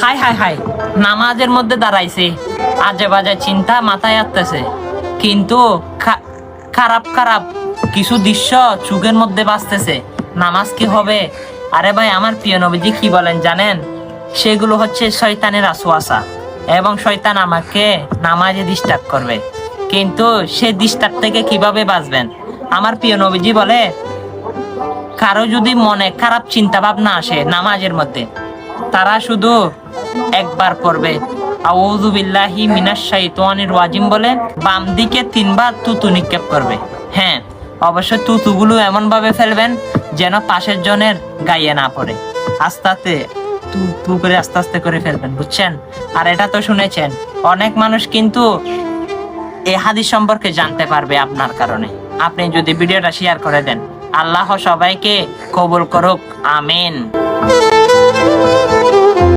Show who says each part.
Speaker 1: High high high, নামাজের মধ্যে দাঁড়াইছে, আজে বাজে চিন্তা মাথায় আসতেছে, কিন্তু খারাপ খারাপ কিছু দৃশ্য চোখের মধ্যে বাজতেছে। নামাজ কি হবে? আরে ভাই, আমার প্রিয় নবীজি কি বলেন জানেন? সেগুলো হচ্ছে শয়তানের আসওয়াসা, এবং শয়তান আমাকে নামাজে ডিস্টার্ব করবে। কিন্তু সে ডিস্টার্ব থেকে কিভাবে বাঁচবেন? আমার প্রিয় নবীজি বলে, কারো যদি মনে খারাপ চিন্তা ভাবনা আসে নামাজের মধ্যে, তারা শুধু একবার পড়বে আউযু বিল্লাহি মিনাশ শাইতানির রাজিম বলে বাম দিকে 3 বার থুতু নিক্ষেপ করবে। হ্যাঁ, অবশ্যই থুতুগুলো এমন ভাবে ফেলবেন যেন পাশের জনের গায়ে না পড়ে। আস্তে আস্তে তু তু করে আস্তে আস্তে করে ফেলবেন, বুঝছেন? আর এটা তো শুনেছেন, অনেক মানুষ কিন্তু এই হাদিস সম্পর্কে জানতে পারবে আপনার কারণে, আপনি যদি ভিডিওটা শেয়ার করে দেন। আল্লাহ সবাইকে কবুল করুক, আমিন।